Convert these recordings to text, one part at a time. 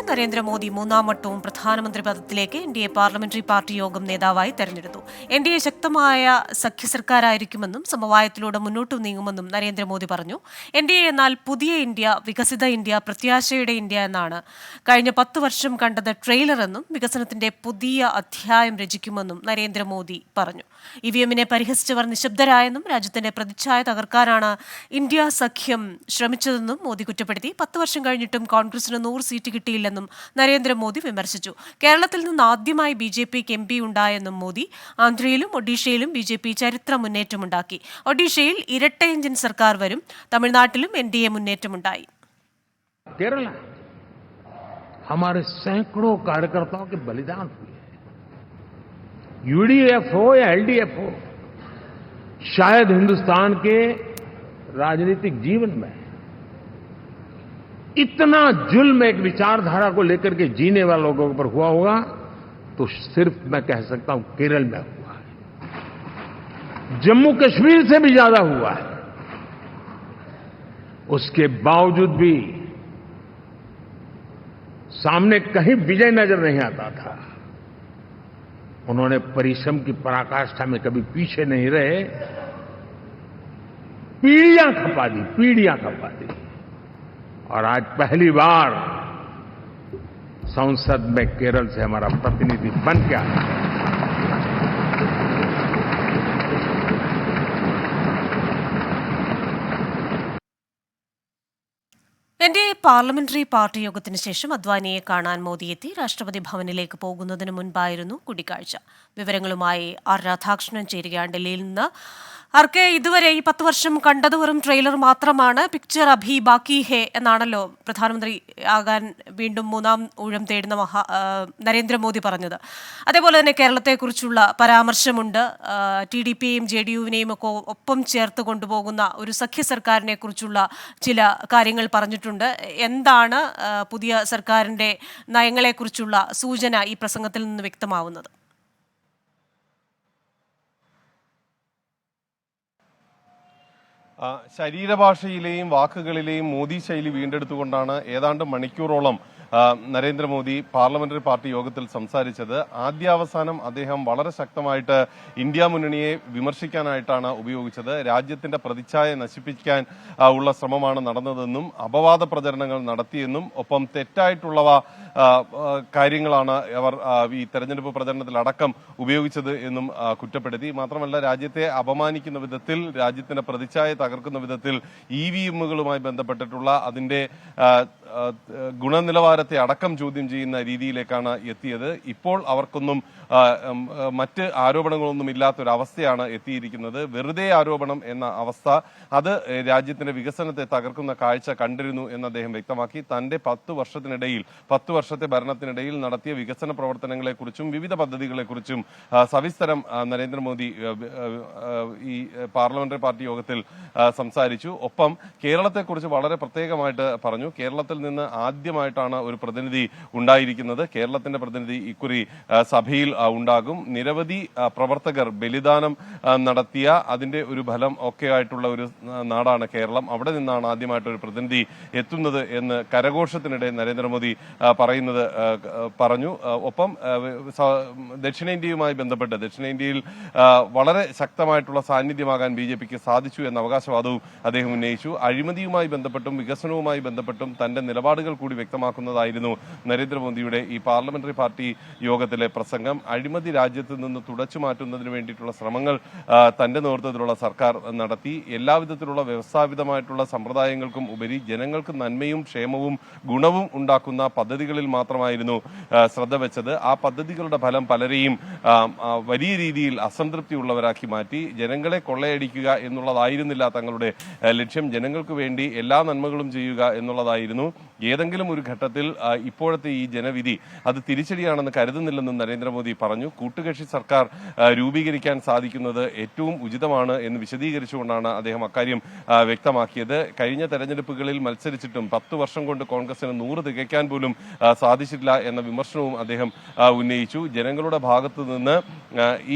നരേന്ദ്രമോദി മൂന്നാം വട്ടവും പ്രധാനമന്ത്രി പദത്തിലേക്ക് NDA പാർലമെന്ററി പാർട്ടി യോഗം നേതാവായി തെരഞ്ഞെടുത്തു. NDA ശക്തമായ സഖ്യ സർക്കാരായിരിക്കുമെന്നും സമവായത്തിലൂടെ മുന്നോട്ടു നീങ്ങുമെന്നും നരേന്ദ്രമോദി പറഞ്ഞു. NDA എന്നാൽ പുതിയ ഇന്ത്യ, വികസിത ഇന്ത്യ, പ്രത്യാശയുടെ ഇന്ത്യ എന്നാണ്. കഴിഞ്ഞ 10 വർഷം കണ്ടത് ട്രെയിലറെന്നും വികസനത്തിന്റെ പുതിയ അധ്യായം രചിക്കുമെന്നും നരേന്ദ്രമോദി പറഞ്ഞു. EVM-നെ പരിഹസിച്ചവർ നിശബ്ദരായെന്നും രാജ്യത്തിന്റെ പ്രതിച്ഛായ തകർക്കാനാണ് ഇന്ത്യ സഖ്യം ശ്രമിച്ചതെന്നും മോദി കുറ്റപ്പെടുത്തി. 10 വർഷം കഴിഞ്ഞിട്ടും കോൺഗ്രസിന് 100 സീറ്റ് കിട്ടിയില്ലെന്നും നരേന്ദ്രമോദി വിമർശിച്ചു. കേരളത്തിൽ നിന്ന് ആദ്യമായി BJPക്ക് MP ഉണ്ടായെന്നും മോദി. ആന്ധ്രയിലും ഒഡീഷയിലും BJP ചരിത്ര മുന്നേറ്റമുണ്ടാക്കി. ഒഡീഷയിൽ ഇരട്ട എഞ്ചിൻ സർക്കാർ വരും. തമിഴ്നാട്ടിലും NDA മുന്നേറ്റമുണ്ടായി. केरल हमारे सैकड़ों कार्यकर्ताओं के बलिदान हुए हैं। UDF हो या LDF हो, शायद हिंदुस्तान के राजनीतिक जीवन में इतना जुल्म एक विचारधारा को लेकर के जीने वाले लोगों पर हुआ होगा तो सिर्फ मैं कह सकता हूं केरल में हुआ है। जम्मू कश्मीर से भी ज्यादा हुआ है। उसके बावजूद भी सामने कहीं विजय नजर नहीं आता था। उन्होंने परिश्रम की पराकाष्ठा में कभी पीछे नहीं रहे, पीढ़ियां खपा दी और आज पहली बार संसद में केरल से हमारा प्रतिनिधि बन के आया। NDA പാർലമെന്ററി പാർട്ടി യോഗത്തിന് ശേഷം അദ്വാനിയെ കാണാൻ മോദി എത്തി. രാഷ്ട്രപതി ഭവനിലേക്ക് പോകുന്നതിന് മുൻപായിരുന്നു കൂടിക്കാഴ്ച. വിവരങ്ങളുമായി രാധാകൃഷ്ണൻ ചേരുകയാണ് ഡൽഹിയിൽ നിന്ന്. ആർക്കെ, ഇതുവരെ ഈ 10 വർഷം കണ്ടത് വെറും ട്രെയിലർ മാത്രമാണ്. പിക്ചർ അഭി ബാക്കി ഹേ എന്നാണല്ലോ പ്രധാനമന്ത്രി ആകാൻ വീണ്ടും മൂന്നാം ഊഴം തേടുന്ന നരേന്ദ്രമോദി പറഞ്ഞത്. അതേപോലെ തന്നെ കേരളത്തെക്കുറിച്ചുള്ള പരാമർശമുണ്ട്. TDPയെയും JDUവിനെയും ഒക്കെ ഒപ്പം ചേർത്ത് കൊണ്ടുപോകുന്ന ഒരു സഖ്യ സർക്കാരിനെ കുറിച്ചുള്ള ചില കാര്യങ്ങൾ പറഞ്ഞിട്ടുണ്ട്. എന്താണ് പുതിയ സർക്കാരിന്റെ നയങ്ങളെക്കുറിച്ചുള്ള സൂചന ഈ പ്രസംഗത്തിൽ നിന്ന് വ്യക്തമാവുന്നത്? ശരീരഭാഷയിലെയും വാക്കുകളിലെയും മോദി ശൈലി വീണ്ടെടുത്തുകൊണ്ടാണ് ഏതാണ്ട് മണിക്കൂറോളം നരേന്ദ്രമോദി പാർലമെന്ററി പാർട്ടി യോഗത്തിൽ സംസാരിച്ചത്. ആദ്യാവസാനം അദ്ദേഹം വളരെ ശക്തമായിട്ട് ഇന്ത്യ മുന്നണിയെ വിമർശിക്കാനായിട്ടാണ് ഉപയോഗിച്ചത്. രാജ്യത്തിന്റെ പ്രതിച്ഛായ നശിപ്പിക്കാൻ ഉള്ള ശ്രമമാണ് നടന്നതെന്നും അപവാദ പ്രചരണങ്ങൾ നടത്തിയെന്നും ഒപ്പം തെറ്റായിട്ടുള്ളവ കാര്യങ്ങളാണ് അവർ ഈ തെരഞ്ഞെടുപ്പ് പ്രചരണത്തിൽ അടക്കം ഉപയോഗിച്ചത് എന്നും കുറ്റപ്പെടുത്തി. മാത്രമല്ല, രാജ്യത്തെ അപമാനിക്കുന്ന വിധത്തിൽ, രാജ്യത്തിന്റെ പ്രതിച്ഛായ തകർക്കുന്ന വിധത്തിൽ EVM-കളുമായി ബന്ധപ്പെട്ടിട്ടുള്ള അതിന്റെ ഗുണനിലവാരത്തെ അടക്കം ചോദ്യം ചെയ്യുന്ന രീതിയിലേക്കാണ് എത്തിയത്. ഇപ്പോൾ അവർക്കൊന്നും മറ്റ് ആരോപണങ്ങളൊന്നും ഇല്ലാത്തൊരവസ്ഥയാണ് എത്തിയിരിക്കുന്നത്. വെറുതെ ആരോപണം എന്ന അവസ്ഥ, അത് രാജ്യത്തിന്റെ വികസനത്തെ തകർക്കുന്ന കാഴ്ച കണ്ടിരുന്നു എന്ന് അദ്ദേഹം വ്യക്തമാക്കി. തന്റെ 10 വർഷത്തിനിടയിൽ 10 വർഷത്തെ ഭരണത്തിനിടയിൽ നടത്തിയ വികസന പ്രവർത്തനങ്ങളെക്കുറിച്ചും വിവിധ പദ്ധതികളെക്കുറിച്ചും സവിസ്തരം നരേന്ദ്രമോദി ഈ പാർലമെന്ററി പാർട്ടി യോഗത്തിൽ സംസാരിച്ചു. ഒപ്പം കേരളത്തെക്കുറിച്ച് വളരെ പ്രത്യേകമായിട്ട് പറഞ്ഞു. കേരളത്തിൽ നിന്ന് ആദ്യമായിട്ടാണ് ഒരു പ്രതിനിധി ഉണ്ടായിരിക്കുന്നത്. കേരളത്തിന്റെ പ്രതിനിധി ഇക്കുറി സഭയിൽ ഉണ്ടാകും. നിരവധി പ്രവർത്തകർ ബലിദാനം നടത്തിയ അതിന്റെ ഒരു ഫലം ഒക്കെ ആയിട്ടുള്ള ഒരു നാടാണ് കേരളം. അവിടെ നിന്നാണ് ആദ്യമായിട്ടൊരു പ്രതിനിധി എത്തുന്നത് എന്ന് കരഘോഷത്തിനിടെ നരേന്ദ്രമോദി പറഞ്ഞു. ഒപ്പം ദക്ഷിണേന്ത്യയുമായി ബന്ധപ്പെട്ട് ദക്ഷിണേന്ത്യയിൽ വളരെ ശക്തമായിട്ടുള്ള സാന്നിധ്യമാകാൻ BJPക്ക് സാധിച്ചു എന്ന അവകാശവാദവും അദ്ദേഹം ഉന്നയിച്ചു. അഴിമതിയുമായി ബന്ധപ്പെട്ടും വികസനവുമായി ബന്ധപ്പെട്ടും തന്റെ നിലപാടുകൾ കൂടി വ്യക്തമാക്കുന്നതായിരുന്നു നരേന്ദ്രമോദിയുടെ ഈ പാർലമെന്ററി പാർട്ടി യോഗത്തിലെ പ്രസംഗം. അഴിമതി രാജ്യത്ത് നിന്ന് തുടച്ചു മാറ്റുന്നതിന് വേണ്ടിയിട്ടുള്ള ശ്രമങ്ങൾ തന്റെ നേതൃത്വത്തിലുള്ള സർക്കാർ നടത്തി. എല്ലാവിധത്തിലുള്ള വ്യവസ്ഥാപിതമായിട്ടുള്ള സമ്പ്രദായങ്ങൾക്കും ഉപരി ജനങ്ങൾക്ക് നന്മയും ക്ഷേമവും ഗുണവും ഉണ്ടാക്കുന്ന പദ്ധതികളിൽ മാത്രമായിരുന്നു ശ്രദ്ധ വെച്ചത്. ആ പദ്ധതികളുടെ ഫലം പലരെയും വലിയ രീതിയിൽ അസംതൃപ്തിയുള്ളവരാക്കി മാറ്റി. ജനങ്ങളെ കൊള്ളയടിക്കുക എന്നുള്ളതായിരുന്നില്ല തങ്ങളുടെ ലക്ഷ്യം. ജനങ്ങൾക്ക് വേണ്ടി എല്ലാ നന്മകളും ചെയ്യുക എന്നുള്ളതായിരുന്നു. ഏതെങ്കിലും ഒരു ഘട്ടത്തിൽ ഇപ്പോഴത്തെ ഈ ജനവിധി അത് തിരിച്ചടിയാണെന്ന് കരുതുന്നില്ലെന്നും നരേന്ദ്രമോദി പറഞ്ഞു. കൂട്ടുകക്ഷി സർക്കാർ രൂപീകരിക്കാൻ സാധിക്കുന്നത് ഏറ്റവും ഉചിതമാണ് എന്ന് വിശദീകരിച്ചുകൊണ്ടാണ് അദ്ദേഹം അക്കാര്യം വ്യക്തമാക്കിയത്. കഴിഞ്ഞ തെരഞ്ഞെടുപ്പുകളിൽ മത്സരിച്ചിട്ടും 10 വർഷം കൊണ്ട് കോൺഗ്രസിന് 100 തികയ്ക്കാൻ പോലും സാധിച്ചിട്ടില്ല എന്ന വിമർശനവും അദ്ദേഹം ഉന്നയിച്ചു. ജനങ്ങളുടെ ഭാഗത്തു നിന്ന്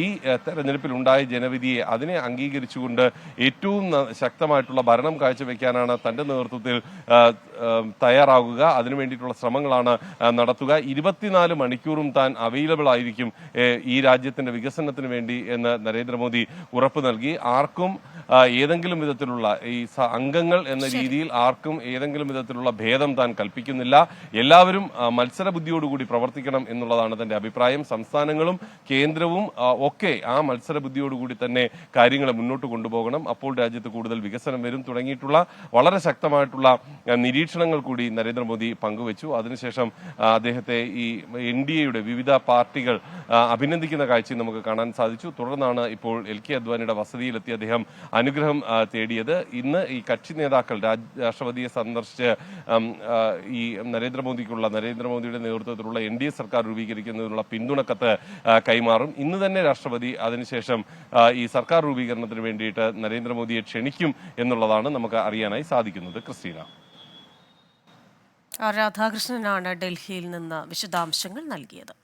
ഈ തെരഞ്ഞെടുപ്പിൽ ഉണ്ടായ ജനവിധിയെ അതിനെ അംഗീകരിച്ചുകൊണ്ട് ഏറ്റവും ശക്തമായിട്ടുള്ള ഭരണം കാഴ്ചവെക്കാനാണ് തന്റെ നേതൃത്വത്തിൽ തയ്യാറാകുക. അതിനു വേണ്ടിയിട്ടുള്ള ശ്രമങ്ങളാണ് നടത്തുക. 24 മണിക്കൂറും താൻ അവൈലബിൾ ആയിരിക്കും ഈ രാജ്യത്തിന്റെ വികസനത്തിന് വേണ്ടി എന്ന് നരേന്ദ്രമോദി ഉറപ്പു നൽകി. ആർക്കും ഏതെങ്കിലും വിധത്തിലുള്ള ഈ അംഗങ്ങൾ എന്ന രീതിയിൽ ആർക്കും ഏതെങ്കിലും വിധത്തിലുള്ള ഭേദം താൻ കൽപ്പിക്കുന്നില്ല. എല്ലാവരും മത്സര ബുദ്ധിയോടുകൂടി പ്രവർത്തിക്കണം എന്നുള്ളതാണ് തന്റെ അഭിപ്രായം. സംസ്ഥാനങ്ങളും കേന്ദ്രവും ഒക്കെ ആ മത്സര ബുദ്ധിയോടുകൂടി തന്നെ കാര്യങ്ങളെ മുന്നോട്ട് കൊണ്ടുപോകണം. അപ്പോൾ രാജ്യത്ത് കൂടുതൽ വികസനം വരും തുടങ്ങിയിട്ടുള്ള വളരെ ശക്തമായിട്ടുള്ള നിരീക്ഷണങ്ങൾ കൂടി നരേന്ദ്രമോദി പങ്കുവച്ചു. അതിനുശേഷം അദ്ദേഹത്തെ ഈ NDAയുടെ വിവിധ പാർട്ടികൾ അഭിനന്ദിക്കുന്ന കാഴ്ചയും നമുക്ക് കാണാൻ സാധിച്ചു. തുടർന്നാണ് ഇപ്പോൾ LK അദ്വാനിയുടെ വസതിയിലെത്തി അദ്ദേഹം അനുഗ്രഹം തേടിയത്. ഇന്ന് ഈ കക്ഷി നേതാക്കൾ രാഷ്ട്രപതിയെ സന്ദർശിച്ച് ഈ നരേന്ദ്രമോദിയുടെ നേതൃത്വത്തിലുള്ള NDA സർക്കാർ രൂപീകരിക്കുന്നതിനുള്ള പിന്തുണക്കത്ത് കൈമാറും. ഇന്ന് തന്നെ രാഷ്ട്രപതി അതിനുശേഷം ഈ സർക്കാർ രൂപീകരണത്തിന് വേണ്ടിയിട്ട് നരേന്ദ്രമോദിയെ ക്ഷണിക്കും എന്നുള്ളതാണ് നമുക്ക് അറിയാനായി സാധിക്കുന്നത്. ക്രിസ്റ്റീന. രാധാകൃഷ്ണനാണ് ഡൽഹിയിൽ നിന്ന് വിശദാംശങ്ങൾ നൽകിയത്.